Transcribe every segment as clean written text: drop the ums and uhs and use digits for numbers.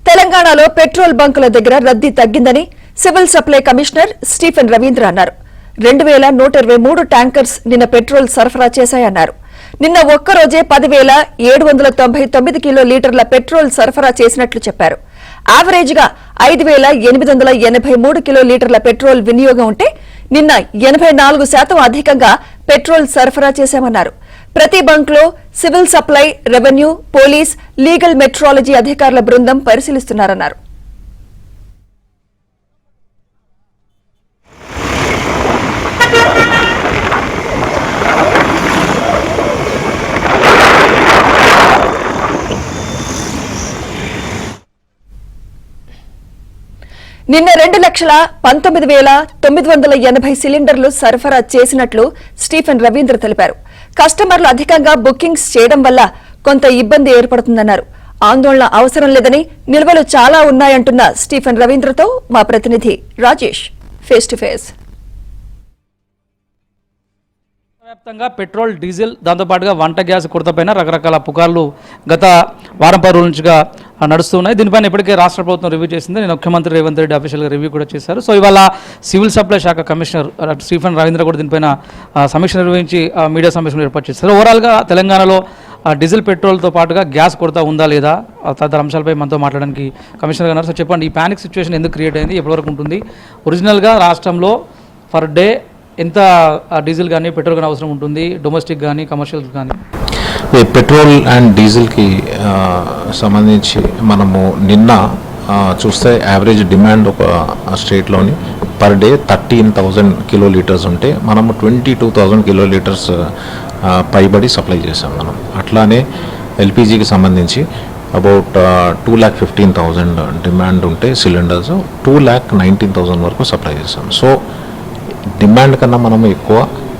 తెలంగాణలో పెట్రోల్ బంకుల దగ్గర రద్దీ తగ్గిందని civil supply commissioner Stephen Ravindra అన్నారు. 2123 ట్యాంకర్స్ నిన్న పెట్రోల్ సరఫరా చేశాయన్నారు. నిన్న ఒక్కరోజే 10,799 కిలోలీటర్ల పెట్రోల్ సరఫరా చేసినట్లు చెప్పారు. యావరేజ్ గా 5,883 కిలోలీటర్ల పెట్రోల్ వినియోగం ఉంటే నిన్న 84% అధికంగా పెట్రోల్ సరఫరా చేశామన్నారు. ప్రతి బంక్లో civil supply, revenue, police, legal metrology అధికారుల బృందం పరిశీలిస్తున్నారన్నారు. నిన్న 2,19,980 సిలిండర్లు సరఫరా చేసినట్లు స్టీఫెన్ రవీంద్ర తెలిపారు. కస్టమర్లు అధికంగా బుకింగ్స్ చేయడం వల్ల కొంత ఇబ్బంది ఏర్పడుతుందన్నారు. ఆందోళన అవసరం లేదని, నిల్వలు చాలా ఉన్నాయంటున్న స్టీఫెన్ రవీంద్రతో మా ప్రతినిధి రాజేష్ ఫేస్ టు ఫేస్. వ్యాప్తంగా పెట్రోల్, డీజిల్, దాంతోపాటుగా వంట గ్యాస్ కొరతపైన రకరకాల పుకార్లు గత వారం 10 రోజుల నుంచిగా నడుస్తున్నాయి. దీనిపైన ఇప్పటికే రాష్ట్ర ప్రభుత్వం రివ్యూ చేసింది. నేను ముఖ్యమంత్రి రేవంత్ రెడ్డి అఫీషియల్గా రివ్యూ కూడా చేశారు. సో ఇవాళ సివిల్ సప్లై శాఖ కమిషనర్ స్టీఫెన్ రవీంద్ర కూడా దీనిపైన సమీక్ష నిర్వహించి మీడియా సమావేశం ఏర్పాటు చేశారు. ఓవరాల్గా తెలంగాణలో డీజిల్, పెట్రోల్తో పాటుగా గ్యాస్ కొరత ఉందా లేదా తదితర అంశాలపై మనతో మాట్లాడడానికి కమిషనర్ గారు. సో చెప్పండి, ఈ ప్యానిక్ సిచ్యువేషన్ ఎందుకు క్రియేట్ అయింది, ఎప్పటివరకు ఉంటుంది? ఒరిజినల్గా రాష్ట్రంలో పర్ డే ఎంత డీజిల్ కానీ పెట్రోల్ కానీ అవసరం ఉంటుంది, డొమెస్టిక్ కానీ కమర్షియల్ కానీ? పెట్రోల్ అండ్ డీజిల్కి సంబంధించి మనము నిన్న చూస్తే యావరేజ్ డిమాండ్ ఒక స్టేట్లోని పర్ డే 13,000 కిలోలీటర్స్ ఉంటే మనము 22,000 కిలోలీటర్స్ పైబడి సప్లై చేసాం మనం. అట్లానే ఎల్పిజికి సంబంధించి అబౌట్ 2,15,000 డిమాండ్ ఉంటే సిలిండర్స్ 2,19,000 వరకు సప్లై చేసాం. సో డిమాండ్ కన్నా మనం ఎక్కువ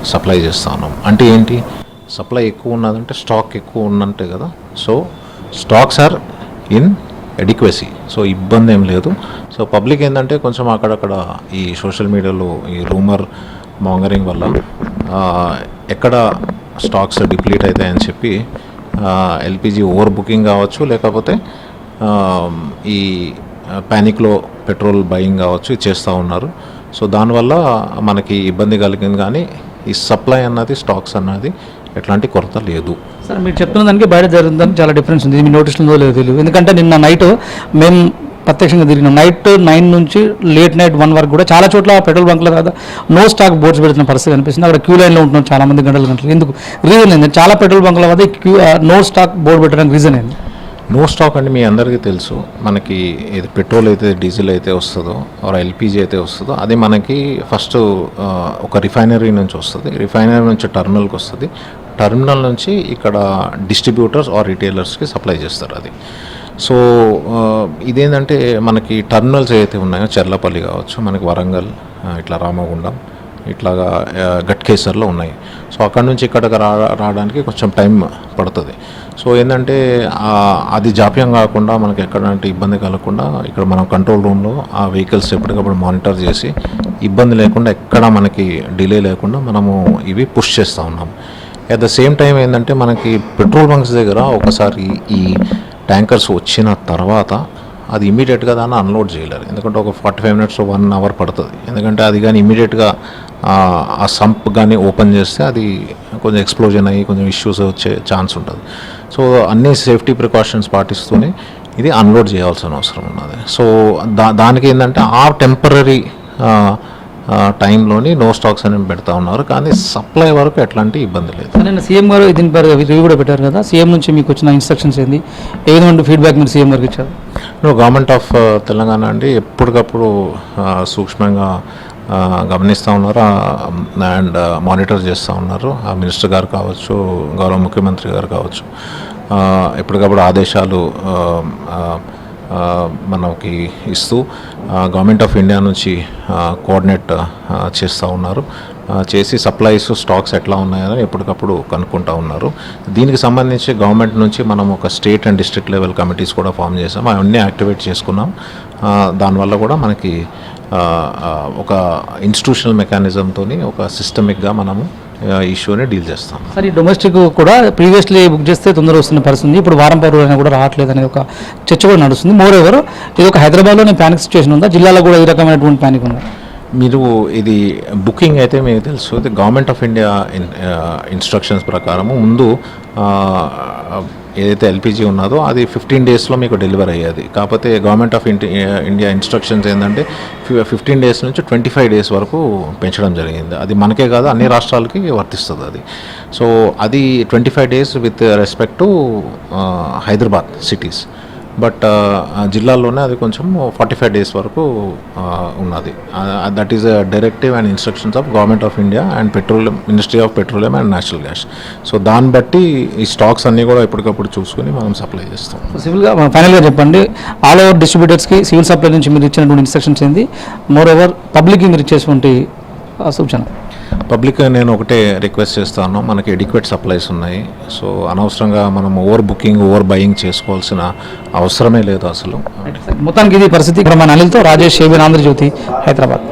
సప్లై చేస్తూ ఉన్నాం. అంటే ఏంటి, సప్లై ఎక్కువ ఉన్నదంటే స్టాక్ ఎక్కువ ఉన్నట్టే కదా. So stocks are in adequacy, so ఇబ్బంది ఏం లేదు. సో పబ్లిక్ ఏంటంటే కొంచెం అక్కడక్కడ ఈ సోషల్ మీడియాలో ఈ రూమర్ మాంగరింగ్ వల్ల ఎక్కడ స్టాక్స్ డిప్లీట్ అవుతాయని చెప్పి ఎల్పిజి ఓవర్ బుకింగ్ కావచ్చు, లేకపోతే ఈ ప్యానిక్లో పెట్రోల్ బయింగ్ కావచ్చు చేస్తూ ఉన్నారు. సో దానివల్ల మనకి ఇబ్బంది కలిగింది. కానీ ఈ సప్లై అన్నది, స్టాక్స్ అన్నది ఎట్లాంటి కొరత లేదు. సార్, మీరు చెప్తున్న దానికి బయట జరుగుతుందని చాలా డిఫరెన్స్ ఉంది. మీ నోటీసులు ఉందో లేదో తెలియదు. ఎందుకంటే నిన్న నైట్ మేము ప్రత్యక్షంగా తిరిగినాం. నైట్ 9 నుంచి లేట్ నైట్ 1 వరకు కూడా చాలా చోట్ల పెట్రోల్ బంక్ల కదా నో స్టాక్ బోర్డ్స్ పెడుతున్న పరిస్థితి కనిపిస్తుంది. అక్కడ క్యూ లైన్లో ఉంటున్నాం చాలా మంది గంటలు. ఎందుకు రీజన్ ఏంటి? చాలా పెట్రోల్ బంక్ల వద్ద నో స్టాక్ బోర్డు పెట్టడానికి రీజన్ ఏంటి? నో స్టాక్ అంటే మీ అందరికీ తెలుసు, మనకి ఏది పెట్రోల్ అయితే, డీజిల్ అయితే వస్తుందో, ఆర్ ఎల్పిజి అయితే వస్తుందో, అది మనకి ఫస్ట్ ఒక రిఫైనరీ నుంచి వస్తుంది. రిఫైనరీ నుంచి టర్మినల్కి వస్తుంది. టర్మినల్ నుంచి ఇక్కడ డిస్ట్రిబ్యూటర్స్ ఆర్ రిటైలర్స్కి సప్లై చేస్తారు అది. సో ఇదేంటంటే మనకి టర్మినల్స్ ఏవైతే ఉన్నాయో, చెర్లపల్లి కావచ్చు, మనకి వరంగల్, ఇట్లా రామగుండం, ఇట్లాగా గట్కేసర్లో ఉన్నాయి. సో అక్కడ నుంచి ఇక్కడికి రావడానికి కొంచెం టైం పడుతుంది. సో ఏంటంటే అది జాప్యం కాకుండా మనకి ఎక్కడంటే ఇబ్బంది కలగకుండా ఇక్కడ మనం కంట్రోల్ రూమ్లో ఆ వెహికల్స్ ఎప్పటికప్పుడు మానిటర్ చేసి ఇబ్బంది లేకుండా, ఎక్కడ మనకి డిలే లేకుండా మనము ఇవి పుష్ చేస్తూ ఉన్నాం. అట్ ద సేమ్ టైం ఏంటంటే మనకి పెట్రోల్ బంక్స్ దగ్గర ఒకసారి ఈ ట్యాంకర్స్ వచ్చిన తర్వాత అది ఇమీడియట్గా దాన్ని అన్లోడ్ చేయలేరు. ఎందుకంటే ఒక 45 minutes 1 hour పడుతుంది. ఎందుకంటే అది కానీ ఇమీడియట్గా ఆ సంప్ కానీ ఓపెన్ చేస్తే అది కొంచెం ఎక్స్ప్లోజన్ అయ్యి కొంచెం ఇష్యూస్ వచ్చే ఛాన్స్ ఉంటుంది. సో అన్ని సేఫ్టీ ప్రికాషన్స్ పాటిస్తూనే ఇది అన్లోడ్ చేయాల్సిన అవసరం ఉన్నది. సో దానికి ఏంటంటే ఆ టెంపరీ టైంలోని నో స్టాక్స్ అని పెడతా ఉన్నారు. కానీ సప్లై వరకు ఎట్లాంటి ఇబ్బంది లేదు. నేను సీఎం గారు దీనిపై రివ్యూ కూడా పెట్టారు కదా, సీఎం నుంచి మీకు వచ్చిన ఇన్స్ట్రక్షన్స్ ఏంది, ఏ విధంగా ఫీడ్బ్యాక్ మీరు సీఎం గారికి ఇచ్చారు? గవర్నమెంట్ ఆఫ్ తెలంగాణ అండి ఎప్పటికప్పుడు సూక్ష్మంగా గమనిస్తూ ఉన్నారు అండ్ మానిటర్ చేస్తూ ఉన్నారు. ఆ మినిస్టర్ గారు కావచ్చు, గౌరవ ముఖ్యమంత్రి గారు కావచ్చు, ఎప్పటికప్పుడు ఆదేశాలు మనకి ఇస్తూ గవర్నమెంట్ ఆఫ్ ఇండియా నుంచి కోఆర్డినేట్ చేస్తూ ఉన్నారు. చేసి సప్లైస్, స్టాక్స్ ఎట్లా ఉన్నాయని ఎప్పటికప్పుడు కనుక్కుంటూ ఉన్నారు. దీనికి సంబంధించి గవర్నమెంట్ నుంచి మనం ఒక state and district level committees కూడా ఫామ్ చేసాం. అవన్నీ యాక్టివేట్ చేసుకున్నాం. దానివల్ల కూడా మనకి ఒక ఇన్స్టిట్యూషనల్ మెకానిజంతో ఒక సిస్టమిక్గా మనము ఇష్యూని డీల్ చేస్తాం. సార్ ఈ డొమెస్టిక్ కూడా ప్రీవియస్లీ బుక్ చేస్తే తొందర వస్తున్న పరిస్థితి ఉంది. ఇప్పుడు వారం పది రోజులైనా కూడా రావట్లేదు అనేది ఒక చర్చ కూడా నడుస్తుంది. మోర్ ఎవర్ ఇది ఒక హైదరాబాద్లోనే ప్యానిక్ సిచ్యువేషన్ ఉందా, జిల్లాలో కూడా ఈ రకమైనటువంటి ప్యానిక్ ఉందా? మీరు ఇది బుకింగ్ అయితే మీకు తెలుసు, ఇది గవర్నమెంట్ ఆఫ్ ఇండియా ఇన్స్ట్రక్షన్స్ ప్రకారము ముందు ఏదైతే ఎల్పిజి ఉన్నదో అది 15 డేస్లో మీకు డెలివరీ అయ్యేది. కాకపోతే గవర్నమెంట్ ఆఫ్ ఇండియా ఇన్స్ట్రక్షన్స్ ఏంటంటే 15 డేస్ నుంచి 25 డేస్ వరకు పెంచడం జరిగింది. అది మనకే కాదు అన్ని రాష్ట్రాలకి వర్తిస్తుంది అది. సో అది 25 days with respect to Hyderabad cities. But జిల్లాల్లోనే అది కొంచెం 45 డేస్ వరకు ఉన్నది. That is directive and instructions of government of India and petroleum ministry of petroleum and natural gas. So దాన్ని బట్టి ఈ స్టాక్స్ అన్నీ కూడా ఎప్పటికప్పుడు చూసుకుని మనం సప్లై చేస్తాం. సివిల్గా ఫైనల్గా చెప్పండి, ఆల్ ఓవర్ డిస్ట్రిబ్యూటర్స్కి సివిల్ సప్లై నుంచి మీరు ఇచ్చినటువంటి ఇన్స్ట్రక్షన్స్ ఏంది, మోర్ ఓవర్ పబ్లిక్కి మీరు ఇచ్చేటువంటి సూచన? పబ్లిక్ నేను ఒకటే రిక్వెస్ట్ చేస్తాను, మనకి ఎడిక్వేట్ సప్లైస్ ఉన్నాయి. సో అనవసరంగా మనం ఓవర్ బుకింగ్ ఓవర్ బయింగ్ చేసుకోవాల్సిన అవసరమే లేదు అసలు. మొత్తానికి ఇది పరిస్థితి. ఇక్కడ మన అనిల్తో రాజేష్, ఏబిఎన్ ఆంధ్రజ్యోతి, హైదరాబాద్.